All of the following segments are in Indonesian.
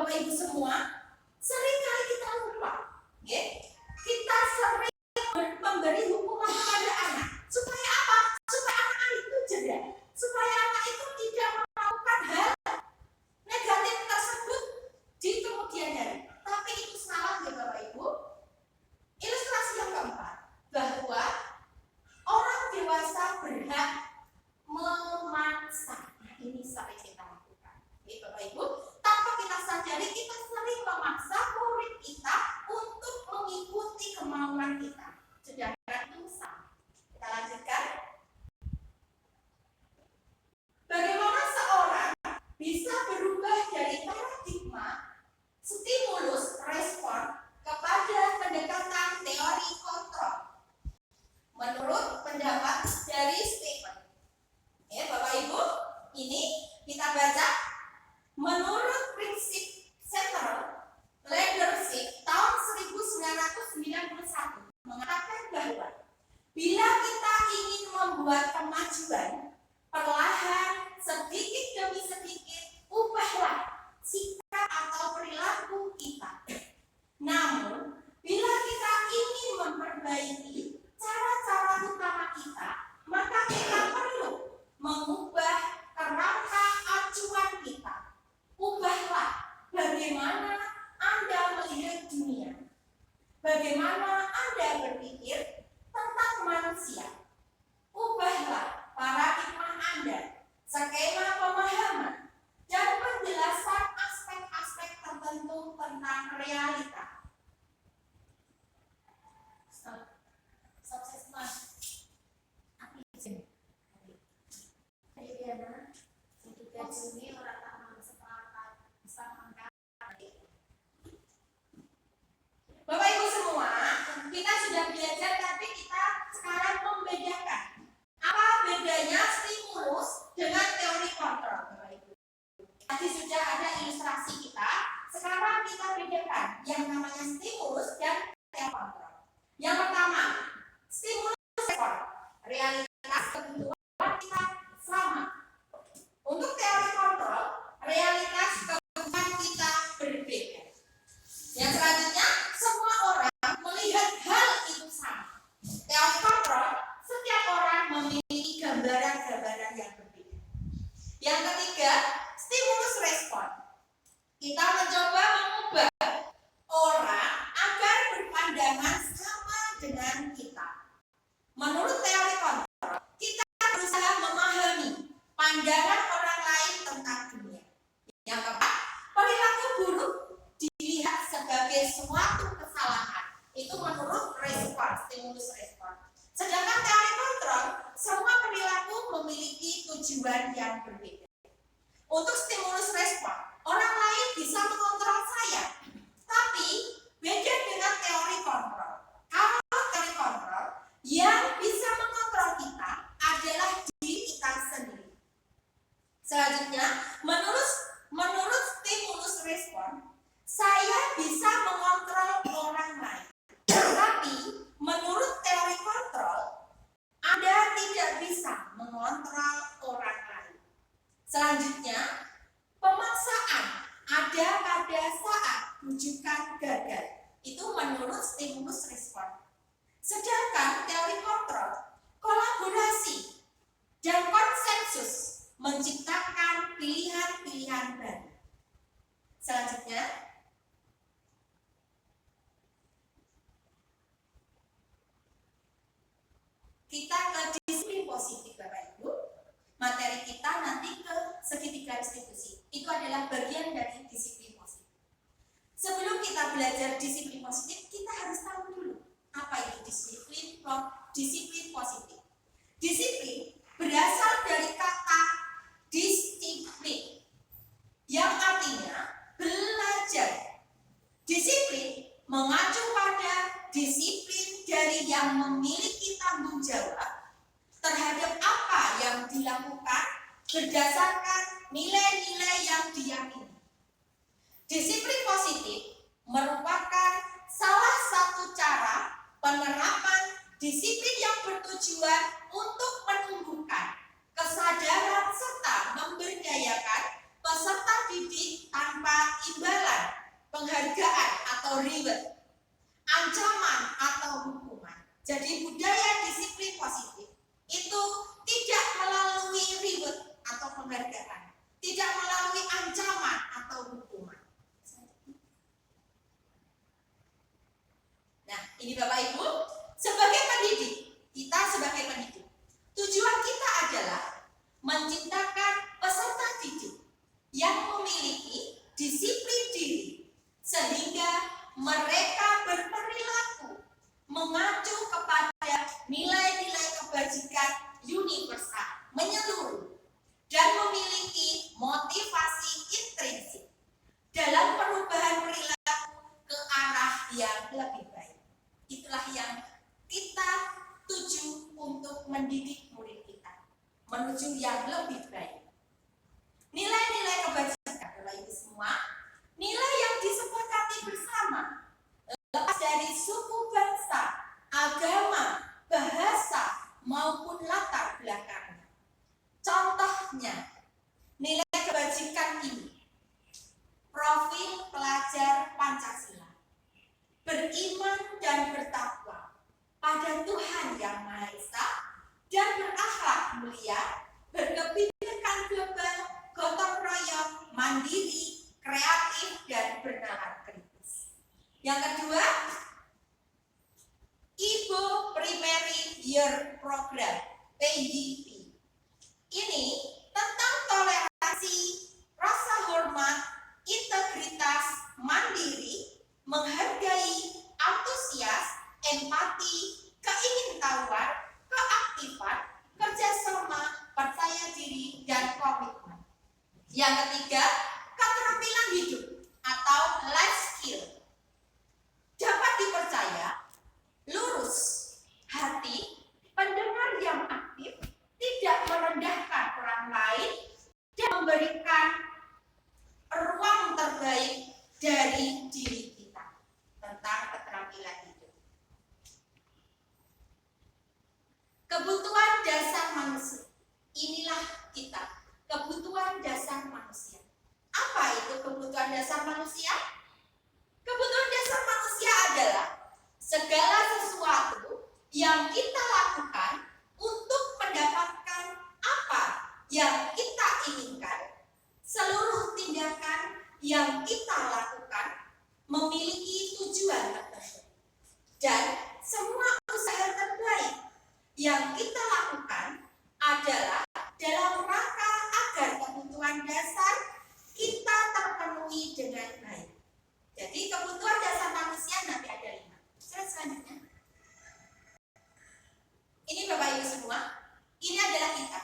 Bapak Ibu semua, seringkali kita lupa, ya. Kita sering memberi hukuman kepada anak. Supaya apa? Supaya anak itu cerdas, supaya anak itu tidak melakukan hal negatif tersebut di kemudian hari. Tapi itu salah ya Bapak Ibu. Ilustrasi yang keempat, bahwa orang dewasa berhak memaksa. Nah, ini sering kita lakukan, ya Bapak Ibu. Tanpa kita sadari, kita sering memaksa murid kita untuk mengikuti kemauan kita. Sedangkan itu salah. Kita lanjutkan. Bagaimana seorang bisa berubah dari paradigma stimulus respon kepada pendekatan teori kontrol? Menurut pendapat dari Stephen. Ya, Bapak Ibu, ini kita baca. Menurut prinsip Central Leadership tahun 1991 mengatakan bahwa bila kita ingin membuat kemajuan, perlahan, sedikit demi sedikit, ubahlah sikap atau perilaku kita. Namun, bila kita ingin memperbaiki cara-cara utama kita, maka kita perlu mengubah kerangka acuan kita. Ubahlah bagaimana Anda melihat dunia, bagaimana Anda berpikir tentang manusia. Ubahlah paradigma Anda, skema pemahaman, dan penjelasan aspek-aspek tertentu tentang realita. Bapak Ibu semua, kita sudah belajar, tapi kita sekarang membedakan apa bedanya stimulus dengan teori kontrol. Bapak Ibu, tadi sudah ada ilustrasi kita. Sekarang kita bedakan yang namanya stimulus dan teori kontrol. Yang pertama, stimulus respon, realitas kebutuhan kita sama. Untuk teori kontrol, realitas kebutuhan kita berbeda. Yang selanjutnya, semua orang melihat hal itu sama. Teori kontrol, setiap orang memiliki gambaran-gambaran yang berbeda. Yang ketiga, stimulus respon. Kita mencoba mengubah orang agar berpandangan sama dengan kita. Menurut teori kontrol, kita berusaha memahami pandangan orang lain tentang dunia. Yang keempat, perilaku buruk dilihat sebagai suatu kesalahan. Itu menurut respon, stimulus respon. Sedangkan teori kontrol, semua perilaku memiliki tujuan yang berbeda. Untuk stimulus respon, orang lain bisa mengontrol saya, tapi beda dengan teori kontrol. Kalau teori kontrol, yang bisa mengontrol kita adalah diri kita sendiri. Selanjutnya, menurut stimulus respon, saya bisa mengontrol orang lain. Tapi menurut teori kontrol, Anda tidak bisa mengontrol orang lain. Selanjutnya, pemaksaan ada pada saat rujukan gagal. Itu menurut stimulus respon. Sedangkan teori kontrol, kolaborasi dan konsensus menciptakan pilihan-pilihan baru. Selanjutnya, kita ke disiplin positif Bapak Ibu. Materi kita nanti ke segitiga distribusi. Itu adalah bagian dari disiplin positif. Sebelum kita belajar disiplin positif, kita harus tahu dulu apa itu disiplin positif. Disiplin berasal dari kata disiplin yang artinya belajar. Disiplin mengacu pada disiplin dari yang memiliki tanggung jawab terhadap apa yang dilakukan berdasarkan nilai-nilai yang diyakini. Disiplin positif merupakan salah satu cara penerapan disiplin yang bertujuan untuk menumbuhkan kesadaran serta memberdayakan peserta didik tanpa imbalan penghargaan atau reward, ancaman atau hukuman. Jadi budaya disiplin positif itu tidak melalui reward atau penghargaan, tidak melalui ancaman atau hukuman. Nah, ini Bapak Ibu, sebagai pendidik, kita sebagai pendidik, tujuan kita adalah menciptakan peserta didik yang memiliki disiplin diri sehingga mereka berperilaku mengacu kepada nilai-nilai kebajikan universal menyeluruh dan memiliki motivasi intrinsik dalam perubahan perilaku ke arah yang lebih baik. Itulah yang kita tuju untuk mendidik murid kita menuju yang lebih baik. Nilai-nilai kebajikan, Bapak Ibu semua, nilai yang disepakati bersama, lepas dari suku bangsa, agama, bahasa, maupun latar belakangnya. Contohnya, nilai kebajikan ini: profil pelajar Pancasila, beriman dan bertakwa pada Tuhan Yang Maha Esa dan berakhlak mulia, berkebinekaan global, gotong royong, mandiri, kreatif, dan bernalar kritis. Yang kedua, Ibu Primary Year Program (PYP). Ini tentang toleransi, rasa hormat, integritas, mandiri, menghargai, antusias, empati, keingintahuan, keaktifan, kerjasama, percaya diri, dan komitmen. Yang ketiga, keterampilan hidup atau life skill. Dapat dipercaya, lurus, hati, pendengar yang aktif, tidak merendahkan orang lain, dan memberikan ruang terbaik dari diri kita. Tentang keterampilan hidup. Kebutuhan dasar manusia. Inilah kita, kebutuhan dasar manusia. Apa itu kebutuhan dasar manusia? Kebutuhan dasar manusia adalah segala sesuatu yang kita lakukan untuk mendapatkan apa yang kita inginkan. Seluruh tindakan yang kita lakukan memiliki tujuan tertentu, dan semua usaha terbaik yang kita lakukan adalah dalam rangka agar kebutuhan dasar kita terpenuhi dengan baik. Jadi kebutuhan dasar manusia nanti ada 5. Selanjutnya, ini Bapak Ibu semua, ini adalah kita,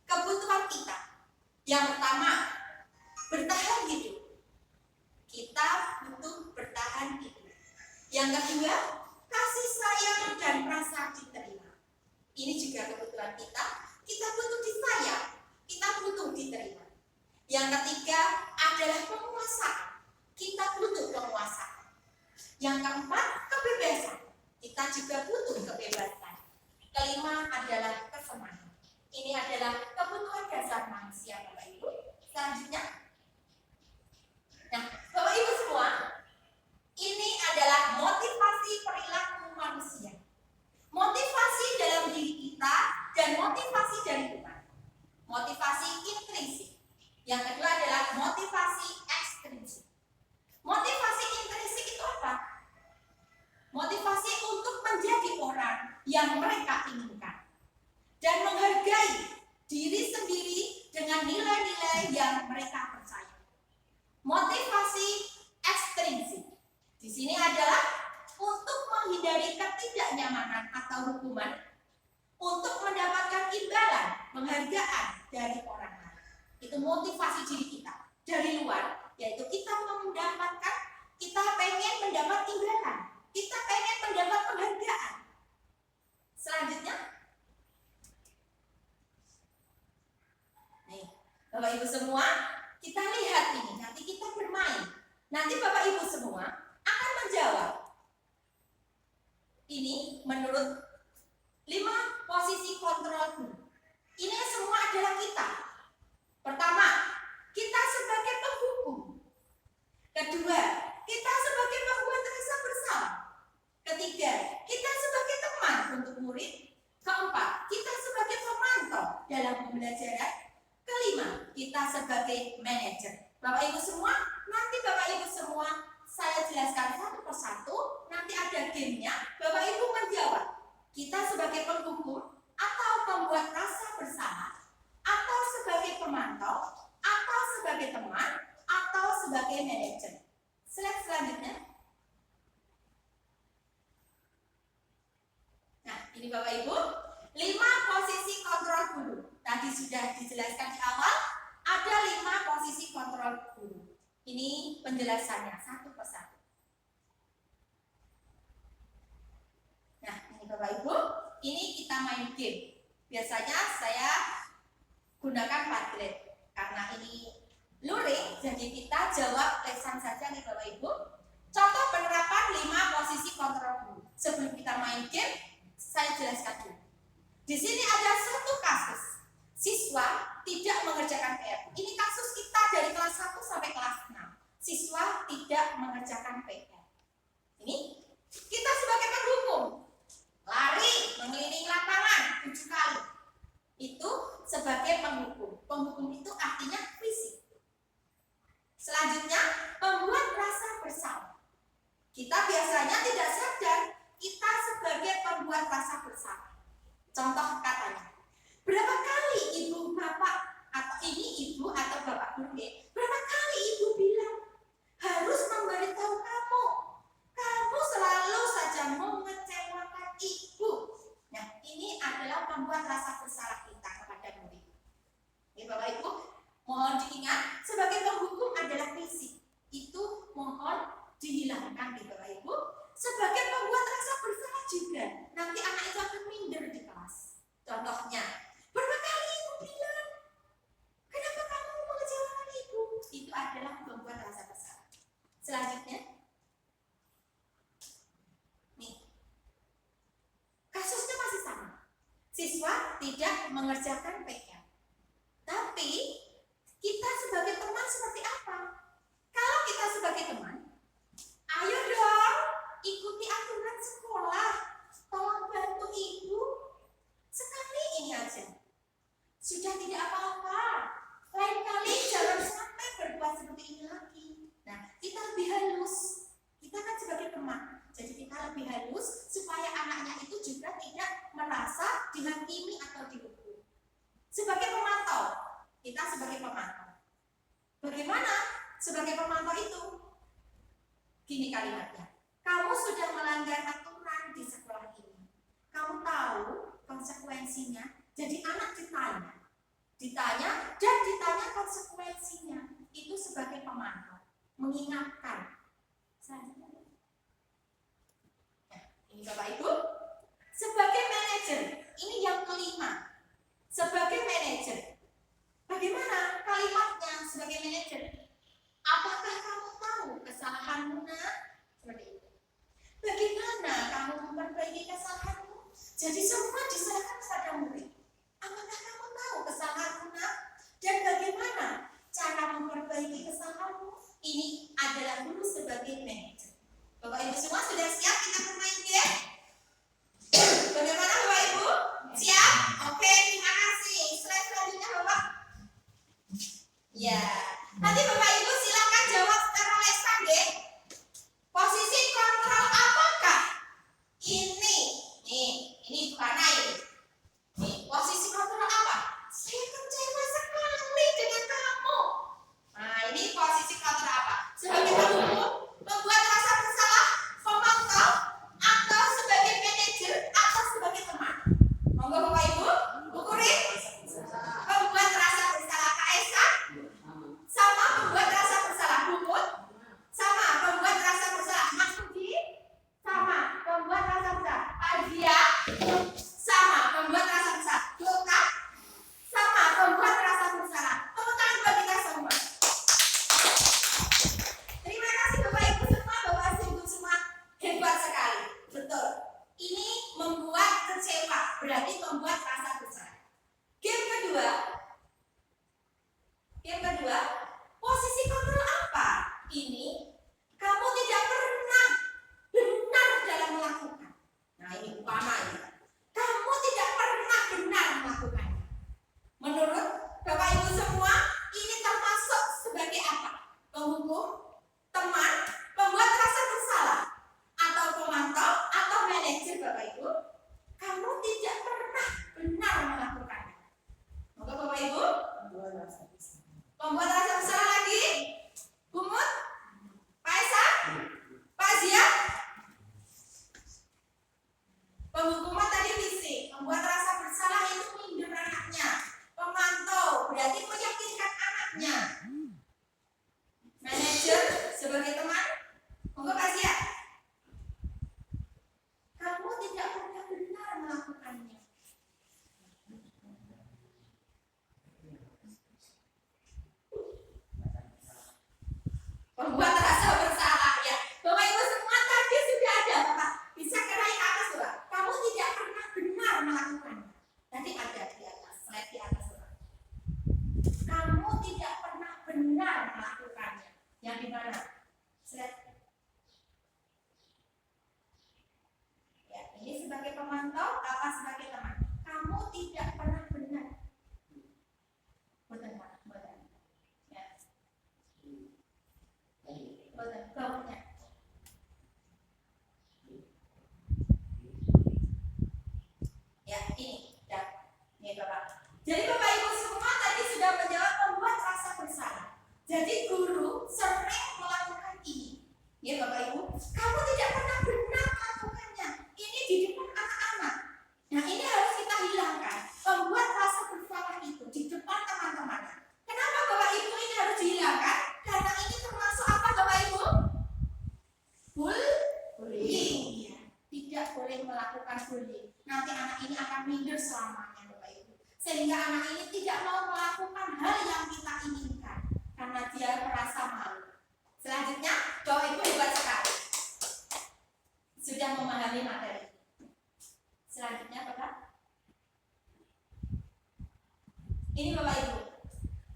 kebutuhan kita. Yang pertama, bertahan hidup. Kita butuh bertahan hidup. Yang kedua, kasih sayang dan rasa diterima. Ini juga kebutuhan kita. Kita butuh disayang, kita butuh diterima. Yang ketiga adalah penguasaan. Kita butuh penguasaan. Yang keempat, kebebasan. Kita juga butuh kebebasan. Kelima adalah kesenangan. Ini adalah kebutuhan dasar manusia, Bapak Ibu. Selanjutnya, nah, Bapak Ibu semua, ini adalah motivasi perilaku manusia. Motivasi dalam diri kita dan motivasi dari Tuhan. Motivasi intrinsik. Yang kedua adalah motivasi ekstrinsik. Motivasi intrinsik itu apa? Motivasi untuk menjadi orang yang mereka inginkan dan menghargai diri sendiri dengan nilai-nilai yang mereka percaya. Motivasi ekstrinsik di sini adalah untuk menghindari ketidaknyamanan atau hukuman, untuk mendapatkan imbalan, penghargaan dari orang lain. Itu motivasi diri kita dari luar, yaitu kita mendapatkan, kita pengen mendapat imbalan, kita pengen mendapat penghargaan. Selanjutnya, nih Bapak Ibu semua, kita lihat ini, nanti kita bermain. Nanti Bapak Ibu semua akan menjawab. Ini menurut 5 posisi kontrol. Ini semua adalah kita. Pertama, kita sebagai penghukum. Kedua, kita sebagai manajer. Bapak Ibu semua, nanti Bapak Ibu semua saya jelaskan satu persatu, nanti ada gamenya. Bapak Ibu menjawab, kita sebagai penghukum atau pembuat rasa bersalah, atau sebagai pemantau, atau sebagai teman, atau sebagai manajer. Slide selanjutnya. Nah, ini Bapak Ibu, 5 posisi kontrol guru. Tadi sudah dijelaskan di awal, ada 5 posisi kontrol guru. Ini penjelasannya satu persatu. Nah, ini Bapak Ibu, ini kita main game. Biasanya saya gunakan Padlet karena ini luring, jadi kita jawab lesan saja nih Bapak Ibu. Contoh penerapan 5 posisi kontrol guru. Sebelum kita main game, saya jelaskan dulu. Di sini ada satu kasus. Siswa tidak mengerjakan PR. Ini kasus kita dari kelas 1 sampai kelas 6. Siswa tidak mengerjakan PR. Ini kita sebagai penghukum lari mengelilingi lapangan 7 kali. Itu sebagai penghukum. Penghukum itu artinya fisik. Selanjutnya, membuat rasa bersalah. Kita biasanya tidak sadar kita sebagai pembuat rasa bersalah. Contoh katanya, berapa kali ibu bapak atau ini ibu atau bapak guru ya, berapa kali ibu bilang harus memberitahu kamu, kamu selalu saja mengecewakan ibu. Nah, ini adalah membuat rasa bersalah kita kepada murid. Ya Bapak Ibu, mohon diingat sebagai penghukum adalah fisik. Itu mohon dihilangkan di Bapak Ibu. Sebagai pembuat rasa bersalah juga, nanti anak itu akan minder di kelas. Contohnya, berapa kali ibu bilang, kenapa kamu mengecewakan ibu? Itu adalah membuat rasa bersalah. Selanjutnya, nih, kasusnya masih sama. Siswa tidak mengerjakan PR. Tapi, kita sebagai teman seperti apa? Kalau kita sebagai teman, ayo dong, ikuti aturan sekolah. Tolong bantu ibu. Sekali ini aja. Sudah tidak apa-apa. Lain kali jangan sampai berbuat seperti ini lagi. Nah, kita lebih halus. Kita kan sebagai teman. Jadi kita lebih halus supaya anaknya itu juga tidak merasa dihakimi atau dihukum. Sebagai pemantau, kita sebagai pemantau. Bagaimana sebagai pemantau itu? Gini kalimatnya. Kamu sudah melanggar aturan di sekolah ini. Kamu tahu konsekuensinya. Jadi anak ditanya dan ditanya konsekuensinya. Itu sebagai pemantau, mengingatkan. Nah, ini Bapak Ibu. Sebagai manajer, ini yang kelima. Sebagai manajer, bagaimana kalimatnya sebagai manajer? Apakah kamu tahu kesalahanmu, nak? Seperti itu. Bagaimana kamu memperbaiki kesalahanmu? Jadi semua diserahkan kepada murid. Apakah kamu tahu kesalahanmu, nak? Dan bagaimana cara memperbaiki kesalahanmu? Ini adalah guru sebagai manajer. Bapak Ibu semua sudah siap kita bermain game? Bagaimana Bapak Ibu? Siap? Oke, terima kasih. Slide selanjutnya Bapak. Ya, nanti Bapak Ibu silakan jawab secara lesan deh. Posisi kontrol apakah? Ini bukan ini. Nih, posisi kontrol apa? Saya kecewa sekali dengan kamu. Nah, ini posisi kontrol apa? Sebagai penghukum, membuat rasa bersalah, pemantau, Yang di mana? Slide. Ya, ini sebagai pemantau, apa sebagai teman? Kamu tidak pernah benar. Betul, betul. Ya. Betul, kemudian. Ya, ini. Ya. Ini Bapak. Jadi Bapak Ibu semua tadi sudah menjawab membuat rasa bersalah. Jadi guru sering melakukan ini. Ya Bapak Ibu, kamu tidak pernah benar melakukannya. Ini di depan anak-anak. Nah ini harus kita hilangkan. Membuat rasa bersalah itu di depan teman-temannya. Kenapa Bapak Ibu ini harus dihilangkan? Karena ini termasuk apa Bapak Ibu? Bullying. Ya. Tidak boleh melakukan bullying. Nanti anak ini akan minder selamanya Bapak Ibu. Sehingga anak ini tidak mau melakukan hal yang kita inginkan. Karena dia merasa malu. Selanjutnya, Bapak Ibu hebat sekali. Sudah memahami materi. Selanjutnya, Bapak. Ini Bapak Ibu.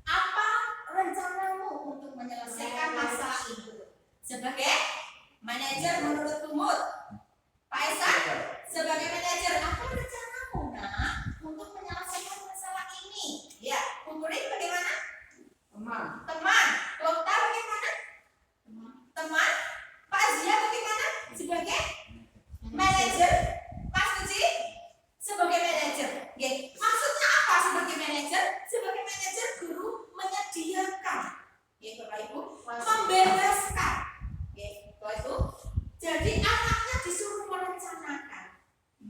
Apa rencanamu untuk menyelesaikan masalah itu? Sebagai manajer menurut Tumut. Pak Esa, sebagai manajer, apa rencanamu nak untuk menyelesaikan masalah ini? Ya, Kukurin bagaimana? Teman. Dokter bagaimana? Teman. Pak Zia bagaimana? Sebagai manajer. Pak Suci sebagai manajer. Maksudnya apa sebagai manajer? Sebagai manajer guru menyediakan. Bapak Ibu, membebaskan. Bapak Ibu. Jadi anaknya disuruh merencanakan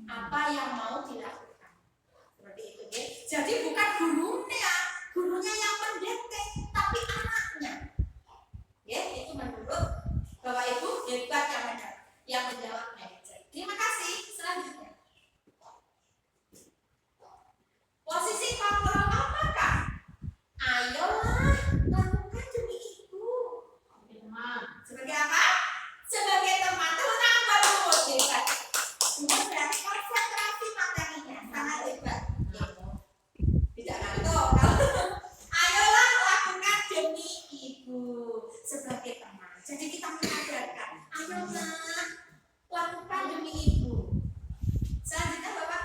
apa yang mau dilakukan. Seperti itu. Jadi bukan gurunya yang mendikte, tapi anaknya. Itu menurut Bapak Ibu hebat yang menjawab manajer. Terima kasih. Selanjutnya, posisi kontrol apakah? Ayolah lakukan demi ibu. Sebagai apa? Sebagai teman. Teman baru hebat. Ini berarti konsentrasi materinya sangat hebat. Tidak ngantuk. Ayolah lakukan demi ibu sebagai teman. Jadi kita mengajarkan, ayolah lakukan demi ibu. Selanjutnya Bapak.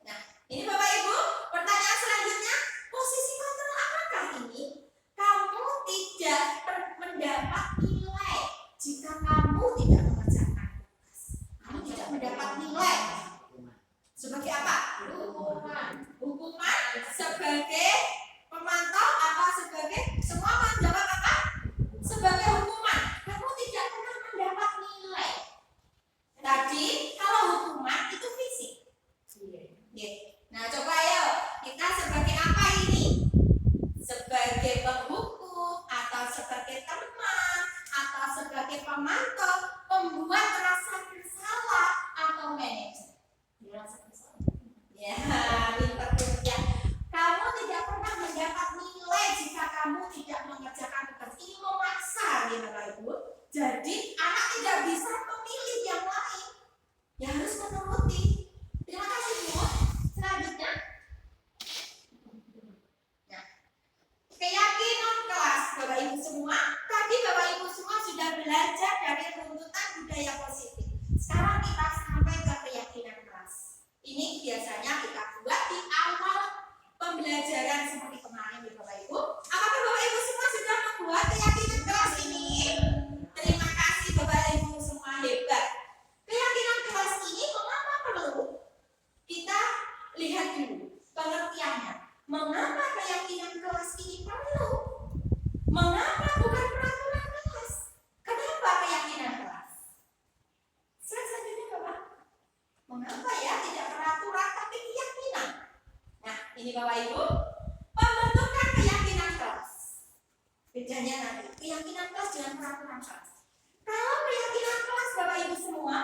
Nah, ini Bapak Ibu, pertanyaan selanjutnya, posisi kontrol apakah ini? Kamu tidak mendapat nilai jika kamu tidak mengerjakan tugas. Kamu tidak mendapat nilai. Sebagai apa? Hukuman sebagai pemantau apa sebagai semua menjawab apa? Sebagai hukuman. Kamu tidak pernah mendapat nilai. Tadi kalau hukuman itu fisik. Nah coba ayo kita sebagai apa ini? Sebagai penghukum atau sebagai teman atau sebagai pemantau, pembuat rasa bersalah atau manajer. Ya, pintar ya. Kamu tidak pernah mendapat nilai jika kamu tidak mengerjakan tugas. Ini memaksa, ya Bapak Ibu. Jadi anak tidak bisa memilih yang lain. Ya harus menuruti. Terima kasih Bu. Selanjutnya, nah, keyakinan kelas Bapak Ibu semua. Tadi Bapak Ibu semua sudah belajar dari runtutan budaya positif. Sekarang kita sampai ke keyakinan kelas. Ini biasanya kita buat di awal pembelajaran seperti kemarin ya Bapak Ibu. Apakah Bapak Ibu semua sudah membuat keyakinan kelas ini? Terima kasih Bapak Ibu semua hebat. Keyakinan kelas ini mengapa perlu? Kita lihat dulu pengertiannya. Mengapa keyakinan kelas ini perlu? Mengapa bukan peraturan kelas? Kenapa keyakinan kelas? Selanjutnya Bapak. Mengapa ya tidak peraturan tapi keyakinan? Nah, ini Bapak Ibu, pembentukan keyakinan kelas. Bedanya nanti, keyakinan kelas dengan peraturan kelas. Kalau keyakinan kelas Bapak Ibu semua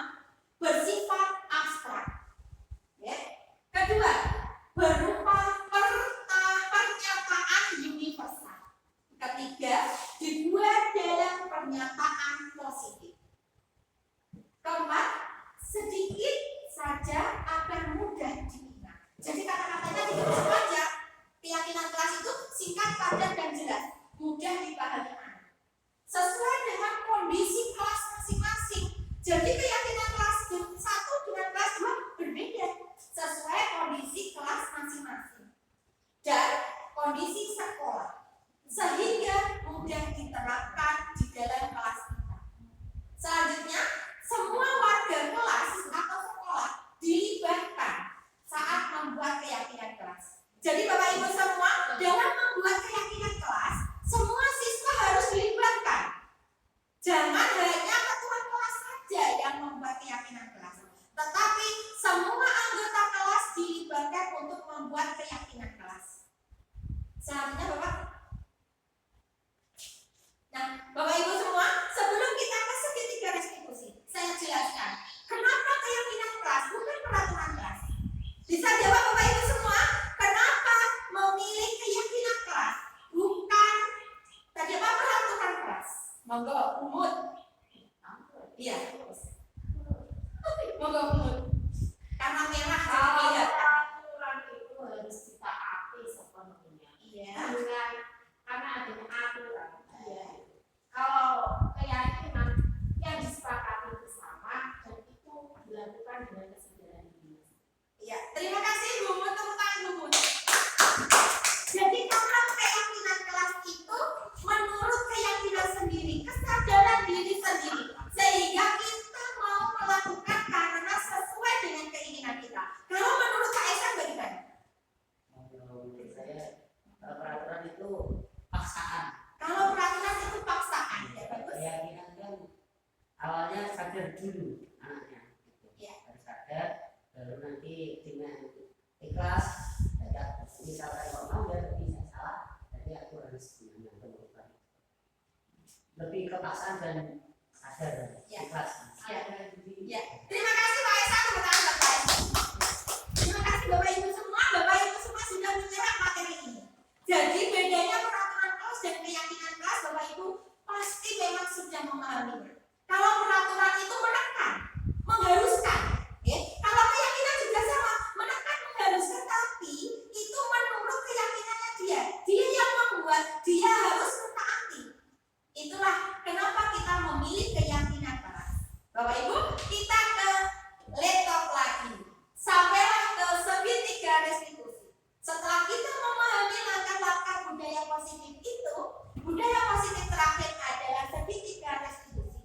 bersifat abstrak. Ya. Kedua, berupa pernyataan universal. Ketiga, dibuat dalam pernyataan positif. Keempat, sedikit saja agar mudah diingat. Jadi kata-katanya tidak panjang. Keyakinan kelas itu singkat, padat, dan jelas. mudah dipahami anak. Sesuai dengan kondisi kelas masing-masing. Jadi keyakinan kelas 1 dengan kelas 2 berbeda sesuai kondisi kelas masing-masing dan kondisi sekolah, sehingga mudah diterapkan di dalam kelas kita. Selanjutnya, semua warga kelas atau sekolah dilibatkan saat membuat keyakinan kelas. Jadi Bapak Ibu semua, dalam membuat keyakinan kelas, semua siswa harus dilibatkan. Jangan hanya ketua kelas saja yang membuat keyakinan kelas, tetapi semua anggota kelas dilibatkan untuk membuat keyakinan kelas. Selanjutnya Bapak. Nah, Bapak Ibu semua, sebelum kita ke segitiga restitusi, saya jelaskan kenapa keyakinan kelas bukan peraturan kelas. Bisa jawab Bapak Ibu semua, kenapa memilih keyakinan kelas bukan tadi apa peraturan kelas? Monggo, Umut. Iya. Monggo, Umut. Karena merah jadi aturan itu harus ditaati sepenuhnya. iya. Karena adanya aturan. Iya. Kalau keyakinan yang disepakati bersama dan itu dilakukan dengan kesadaran diri. Iya. Terima kasih Bu Umut, tepuk tangan Bu Umut. Jadi karena keyakinan kelas itu menurut keyakinan sendiri, kesadaran diri sendiri, sehingga kita mau melakukan karena sesuai dengan keinginan kita. Kalau menurut Kak Esa bagaimana? Menurut saya peraturan itu paksaan. Kalau peraturan itu paksaan, ya bagus. Keyakinan kan awalnya sadar dulu anaknya, gitu. Ya. Harus sadar, baru nanti dengan ikhlas. Misalkan kalau mau ya bisa salah, tapi aku harus menentukan. Lebih ke paksaan dan sadar, Ya. ikhlas. Ya. Terima kasih Pak Esa, tepuk tangan buat Pak Esa. Terima kasih Bapak Ibu semua. Bapak Ibu semua sudah menyerap materi ini. Jadi bedanya peraturan kelas dan keyakinan kelas, Bapak Ibu pasti memang sudah memahaminya. Kalau peraturan itu menekan, mengharuskan, ya. Kalau keyakinan juga sama, menekan, mengharuskan, tapi itu menurut keyakinannya dia. Dia yang membuat, dia harus mentaati. Itulah kenapa kita memilih keyakinan kelas. Bapak Ibu, kita ke laptop lagi. Sampailah ke segitiga restitusi. Setelah kita memahami langkah-langkah budaya positif itu, budaya positif terakhir adalah segitiga restitusi.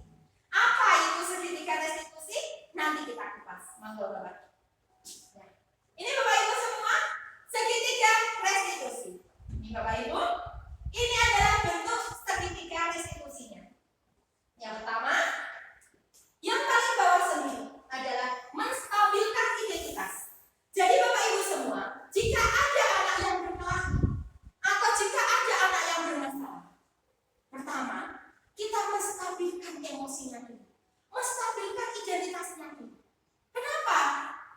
Apa itu segitiga restitusi? Nanti kita kupas. Monggo Bapak. Nah, ini Bapak Ibu semua, segitiga restitusi. Ini Bapak Ibu, ini adalah bentuk segitiga restitusinya. Yang pertama, yang paling bawah sendiri adalah menstabilkan identitas. Jadi Bapak Ibu semua, jika ada anak yang berkelahi atau jika ada anak yang bermasalah, pertama, kita menstabilkan emosinya dulu, menstabilkan identitasnya dulu. Kenapa?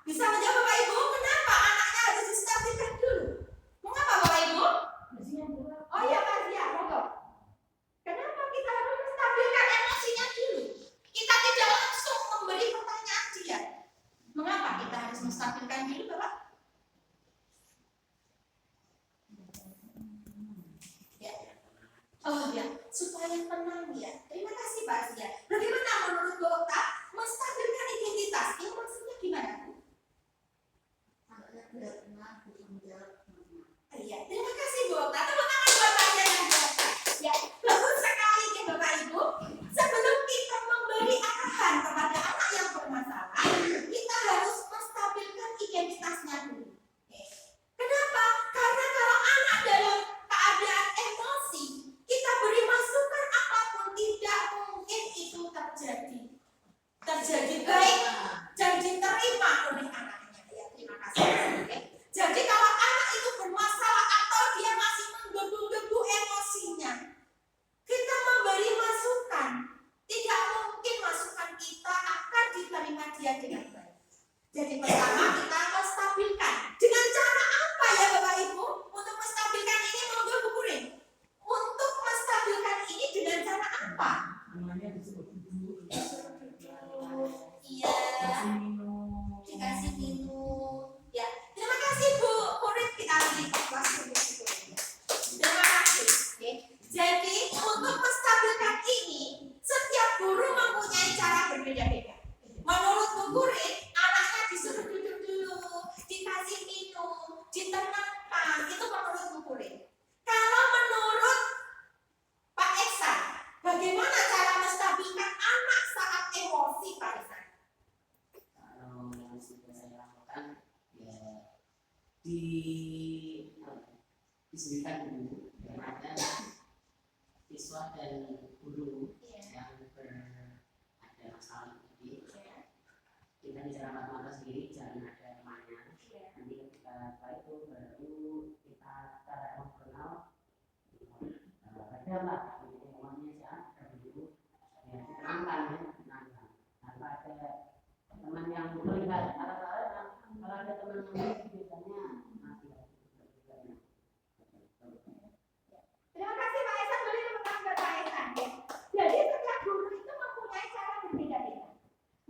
Bisa menjawab Bapak Ibu, kenapa anaknya harus distabilkan dulu? Mengapa Bapak Ibu? Oh ya Pak Ria, monggo. Kenapa kita harus menstabilkan emosinya dulu? Kita tidak langsung memberi pertanyaan dia. Mengapa kita harus menstabilkan dulu, Bapak? Ya. Oh ya, supaya tenang ya. Terima kasih Pak Ria. Bagaimana menurut Bu Okta menstabilkan identitas? Ini maksudnya gimana, Bu? Iya, terima kasih Bu Okta. Tepuk tangan buat Pak Ria dan Bu Okta. Ya, bagus sekali ya Bapak Ibu. Sebelum kita memberi arahan kepada anak yang bermasalah, kita harus menstabilkan identitasnya dulu. Oke. Kenapa? Karena kalau anak dalam keadaan emosi, kita beri masukan apapun tidak mungkin itu terjadi. Terjadi baik dan diterima oleh anaknya. Ya, terima kasih. Oke. Jadi kalau anak itu bermasalah atau dia masih menggebu-gebu emosinya, kita memberi masukan. Tidak mungkin masukan kita akan diterima dia dengan baik. Jadi pertama kita menstabilkan. Dengan cara apa ya Bapak Ibu? Untuk menstabilkan ini monggo Bu Kuring. Untuk menstabilkan ini dengan cara apa? Namanya disebut dulu. Iya. Dikasih minum. Ya. Terima kasih Bu Kuring, kita beri kelas. Terima kasih. Oke. Jadi untuk menstabilkan ini, setiap guru mempunyai cara berbeda-beda. Menurut Bu Kurin, anaknya disuruh duduk dulu, dikasih minum, ditenangkan. Itu menurut Bu Kurin. Kalau menurut Pak Eksan, bagaimana cara menstabilkan anak saat emosi, Pak Eksan? Kalau yang sudah saya lakukan ya di disebutkan dulu dan ada siswa dan guru yang ada masalah tadi kita bicara mata-mata sendiri, jangan ada temannya. Nanti ketika setelah itu baru kita secara emosional ada lah ngomongnya siapa dulu ya ditenangkan tanpa ada teman yang melihat kalau ada teman yang biasanya masih Terima kasih Pak Esan, boleh teman-teman Pak Esan ya. Jadi setiap guru itu mempunyai cara berbeda-beda.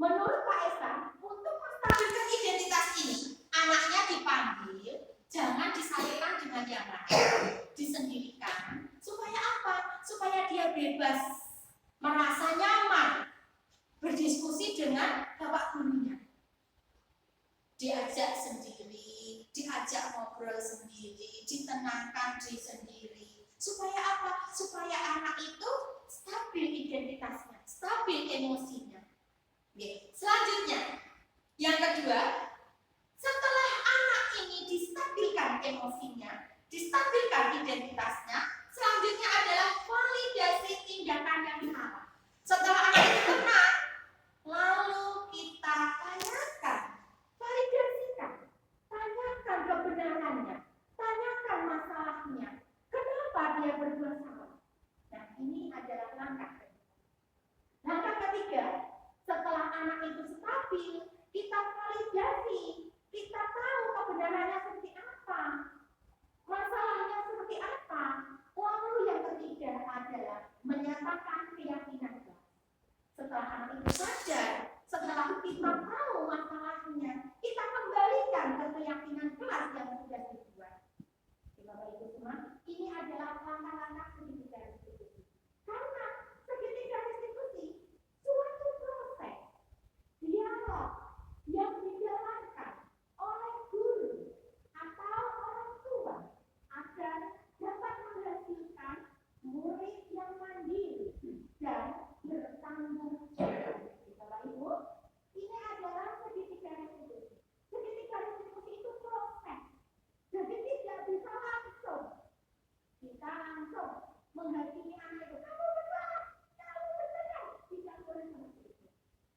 Menurut Pak Esan, untuk menstabilkan identitas ini, anaknya dipanggil, jangan disalurkan dengan yang lain, disendirikan. Supaya apa? Supaya dia bebas, merasa nyaman, berdiskusi dengan bapak gurunya. Diajak sendiri, diajak ngobrol sendiri, ditenangkan diri sendiri. Supaya apa? Supaya anak itu stabil identitasnya, stabil emosinya. Selanjutnya, yang kedua, setelah anak ini distabilkan emosinya, distabilkan identitasnya, selanjutnya adalah validasi tindakan yang salah. Setelah anak itu tenang, lalu kita tanyakan, validasikan, tanyakan kebenarannya, tanyakan masalahnya, kenapa dia berbuat salah. Nah, ini adalah langkah ketiga. Langkah ketiga, setelah anak itu stabil, kita validasi, kita tahu kebenarannya seperti apa, masalahnya seperti apa. Lalu yang ketiga adalah menyatakan keyakinan. Setelah anak itu sadar, setelah kita tahu masalahnya, kita kembalikan ke keyakinan kelas yang sudah dibuat. Bapak Ibu semua, ini adalah langkah-langkah segitiga restitusi. Karena segitiga restitusi suatu proses dialog yang dijalankan oleh guru atau orang tua agar dapat menghasilkan murid yang mandiri dan bertanggung jawab. Bapak Ibu, ini adalah segitiga restitusi. Segitiga restitusi itu proses. Jadi tidak bisa langsung kita langsung menghakimi anak itu. Kamu benar, tidak boleh seperti itu.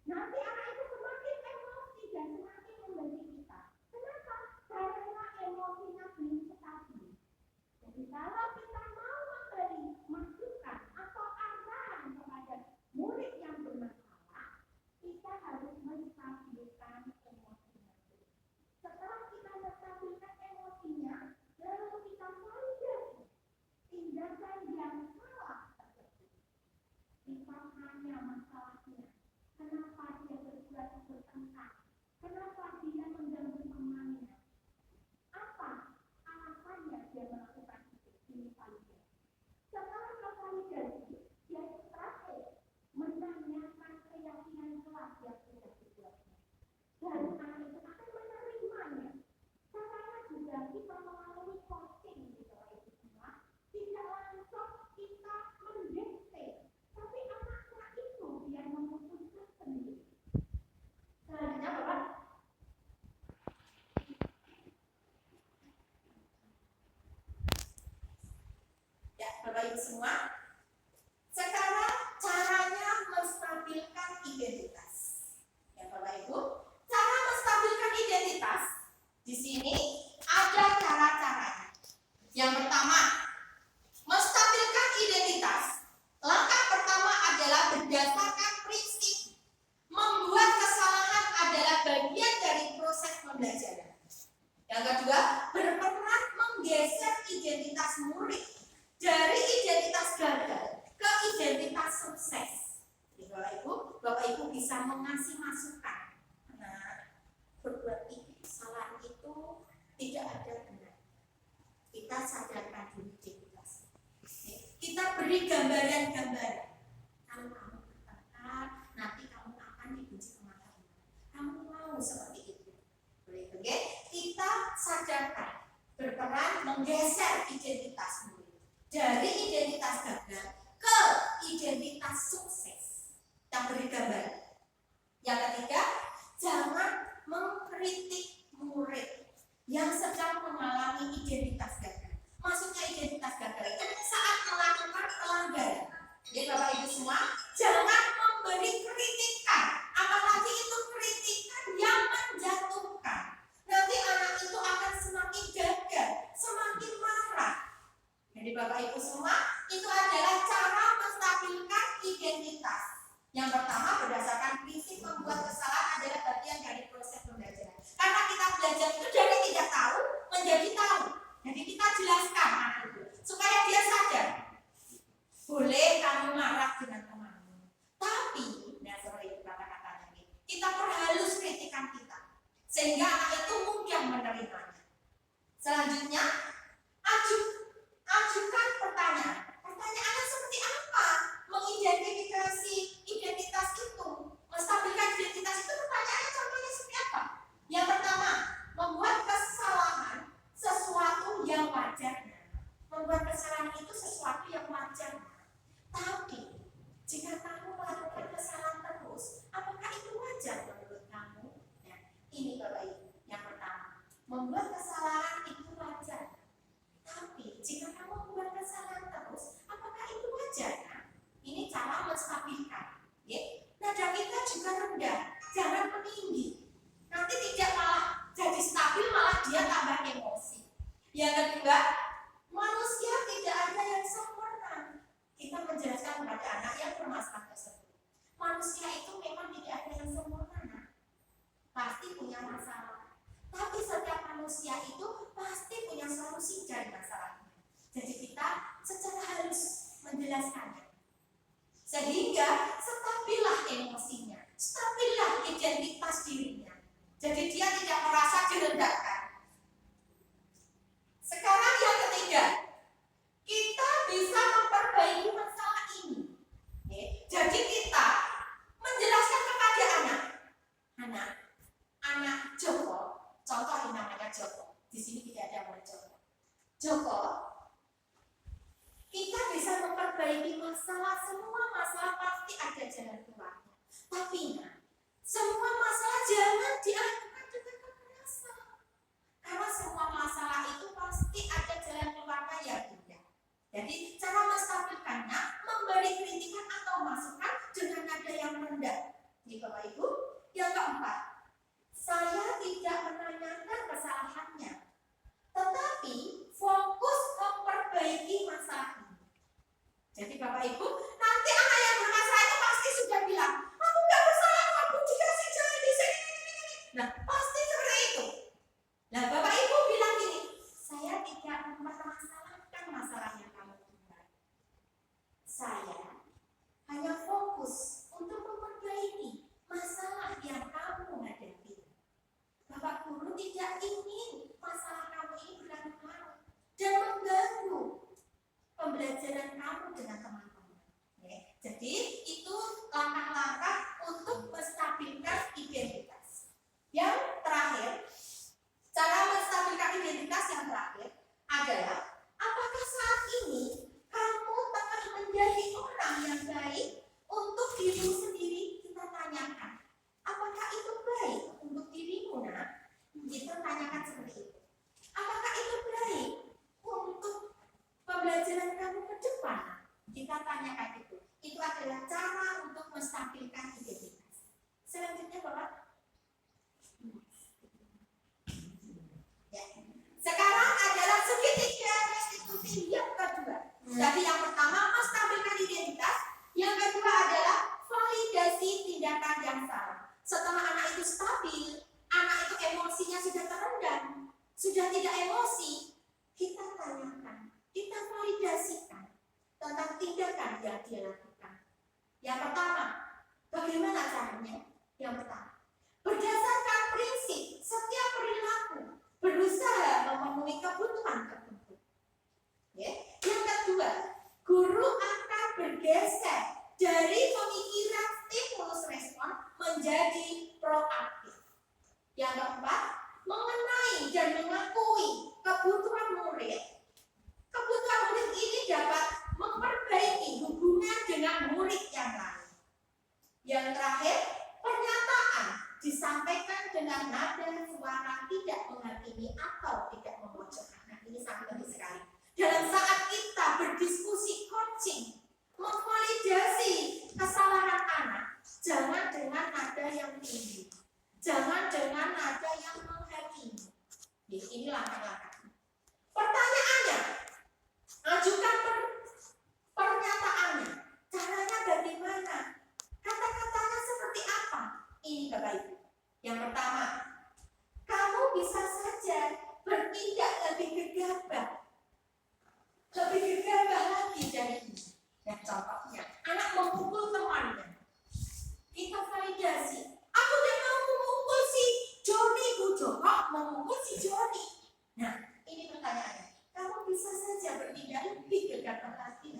Nanti anak itu semakin emosi dan semakin membenci kita. Kenapa? Karena emosinya belum stabil. Jadi kalau kita mau memberi masukan atau arahan kepada murid yang bermasalah, kita harus menstabilkan emosinya. Setelah kita menstabilkan emosinya, lalu kita validasi tindakan yang salah tersebut. Kita tanya masalahnya, kenapa dia berbuat bertentang, kenapa dia mengganggu temannya, apa alasannya dia melakukan itu. Ini validasi. Setelah validasi, yang terakhir menanyakan keyakinan kelas yang sudah dibuatnya. Dan anak itu akan menerimanya. Caranya juga kita melalui coaching di bawah itu semua. Tidak langsung kita mendikte, tapi anaknya itu yang memutuskan sendiri. Selanjutnya Bapak. Ya, Bapak Ibu semua. Sekarang caranya menstabilkan identitas. Ya, Bapak Ibu. Cara menstabilkan identitas di sini ada cara-caranya. Yang pertama, menstabilkan identitas. Langkah pertama adalah berdasarkan prinsip membuat kesalahan adalah bagian dari proses pembelajaran. Yang kedua, berperan menggeser identitas murid dari identitas gagal ke identitas sukses. Bapak Ibu bisa mengasih masukan. Nah, berbuat kesalahan itu tidak ada benar. Kita sadarkan diri identitas. Kita beri gambaran-gambaran. Kalau kamu bertengkar, nanti kamu akan dibenci kemana-mana. Kamu mau seperti itu? Oke? Kita sadarkan, berperan menggeser identitas murid dari identitas gagal ke identitas sukses. Yang beri gambaran. Yang ketiga, jangan mengkritik murid yang sedang mengalami identitas gagal. Maksudnya identitas gagal itu saat melakukan pelanggaran. Jadi Bapak Ibu semua, jangan memberi kritikan, apalagi itu kritikan yang menjatuhkan. Nanti anak itu akan semakin gagal, semakin marah. Jadi Bapak Ibu semua, itu adalah cara menstabilkan identitas. Yang pertama, berdasarkan prinsip membuat kesalahan adalah bagian dari proses pembelajaran. Karena kita belajar itu dari tidak tahu menjadi tahu. Jadi kita jelaskan anak itu supaya dia sadar. Boleh kamu marah dengan temanmu, tapi nah seperti itu kata-katanya kita perhalus kritikan kita sehingga anak itu mudah menerimanya. Selanjutnya, ajukan pertanyaan. Pertanyaannya seperti apa? Mengidentifikasi identitas itu, menstabilkan identitas itu, pertanyaannya contohnya seperti apa? Yang pertama, membuat kesalahan sesuatu yang wajar. Membuat kesalahan itu sesuatu yang wajar. Tapi jika kamu melakukan kesalahan terus, apakah itu wajar menurut kamu? Nah, ini Bapak Ibu. Yang pertama, membuat kesalahan itu wajar. Tapi jika kamu membuat kesalahan terus, apakah itu wajar? Nah, ini cara menstabilkan. Ya. Nada kita juga rendah, jangan meninggi. Nanti tidak malah jadi stabil, malah dia tambah emosi. Yang kedua, manusia tidak ada yang sempurna. Kita menjelaskan kepada anak yang bermasalah tersebut. Manusia itu memang tidak ada yang sempurna, nah. Pasti punya masalah. Tapi setiap manusia itu pasti punya solusi dari masalahnya. Jadi kita secara halus menjelaskannya. Sehingga stabillah emosinya, stabillah identitas dirinya. Jadi dia tidak merasa direndahkan. Sekarang yang ketiga, kita bisa memperbaiki masalah ini. Jadi kita menjelaskan kepada anak Joko, contoh ini namanya Joko. Di sini tidak ada nama Joko. Joko, kita bisa memperbaiki masalah, semua masalah pasti ada jalan keluarnya. Tapi semua masalah jangan dilakukan dengan kekerasan. Karena semua masalah itu pasti ada jalan keluarnya yang indah. Jadi cara menstabilkannya, memberi kritikan atau masukan dengan nada yang rendah. Ini Bapak Ibu. Yang keempat, saya tidak menanyakan kesalahannya, tetapi fokus memperbaiki masalah ini. Jadi Bapak Ibu, nanti anak yang bermasalah itu pasti sudah bilang, aku nggak bersalah, aku dikasih jalan di sini. Nah, pasti seperti itu. Nah, Bapak Ibu bilang gini, saya tidak mempermasalahkan masalah yang kamu buat. Saya hanya fokus untuk memperbaiki masalah yang kamu hadapi. Bapak Guru tidak ingin masalah kamu ini berlarut-larut dan mengganggu pembelajaran kamu dengan teman-teman. Jadi itu langkah-langkah untuk menstabilkan identitas. Yang terakhir, cara menstabilkan identitas yang terakhir adalah apakah saat ini kamu tengah menjadi orang yang baik untuk dirimu sendiri? Kita tanyakan, apakah itu baik untuk dirimu? Nah, kita tanyakan seperti itu. Apakah itu baik untuk pembelajaran kamu ke depan? Kita tanyakan itu. Itu adalah cara untuk menstabilkan identitas. Selanjutnya Bapak. Ya. Sekarang adalah segitiga restitusi yang kedua. Jadi yang pertama menstabilkan identitas, yang kedua adalah validasi tindakan yang salah. Setelah anak itu stabil, anak itu emosinya sudah terendam, sudah tidak emosi, kita tanyakan, kita validasikan tentang tindakan yang dia lakukan. Yang pertama, bagaimana caranya? Yang pertama, berdasarkan prinsip setiap perilaku berusaha memenuhi kebutuhan tertentu. Ya. Yang kedua, guru dari pemikiran stimulus respon menjadi proaktif. Yang keempat, mengenai dan mengakui kebutuhan murid. Kebutuhan murid ini dapat memperbaiki hubungan dengan murid yang lain. Yang terakhir, pernyataan disampaikan dengan nada suara tidak menghakimi atau tidak memojokkan. Nah, ini sangat penting sekali. Dalam saat kita berdiskusi coaching, memvalidasi kesalahan anak, jangan dengan nada yang tinggi, jangan dengan nada yang menghakimi. Ini langkah-langkah. Pertanyaannya, ajukan pernyataannya. Caranya bagaimana? Kata-katanya seperti apa? Ini Bapak Ibu. Yang pertama, kamu bisa saja bertindak lebih gegabah. Lebih gegabah lagi dari ini. Dan contohnya, anak memukul temannya. Kita validasi. Aku tidak mau memukul si Joni, Bu Joko memukul si Joni. Nah, ini pertanyaannya. Kamu bisa saja bertindak lebih gegabah lagi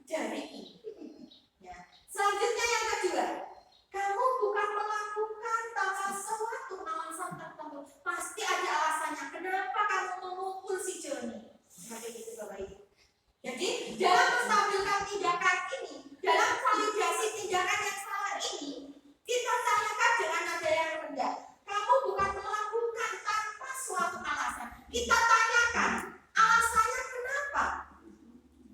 dari ini. Ya. Selanjutnya yang kedua, kamu bukan melakukan suatu alasan tertentu. Pasti ada alasannya. Kenapa kamu memukul si Joni? Seperti itu Bapak Ibu. Jadi dalam menstabilkan tindakan ini, dalam validasi tindakan yang salah ini, kita tanyakan dengan nada yang rendah. Kamu bukan melakukan tanpa suatu alasan. Kita tanyakan alasannya kenapa.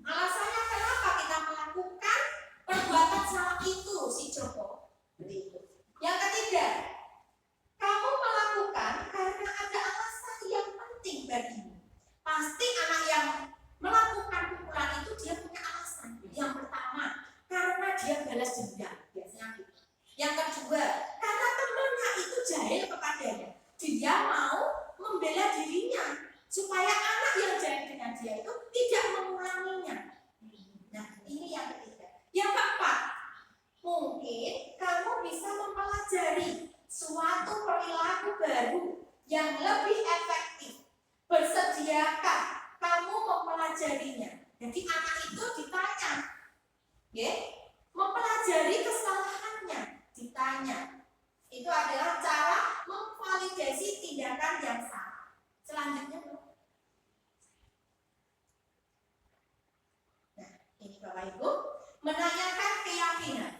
Alasannya kenapa kita melakukan perbuatan salah itu si Joko. Begitu. Yang ketiga, kamu melakukan karena ada alasan yang penting bagimu. Pasti anak yang melakukan pukulan itu dia punya alasan. Yang pertama, karena dia balas dendam, biasanya gitu. Yang kedua, karena temannya itu jahil kepadanya. Dia mau membela dirinya supaya anak yang jahil dengan dia itu tidak mengulanginya. Nah, ini yang ketiga. Yang keempat, mungkin kamu bisa mempelajari suatu perilaku baru yang lebih efektif. Bersediakah kamu mempelajarinya? Jadi anak itu ditanya, ya, mempelajari kesalahannya, ditanya. Itu adalah cara memvalidasi tindakan yang salah. Selanjutnya, nah, ini Bapak Ibu, menanyakan keyakinan.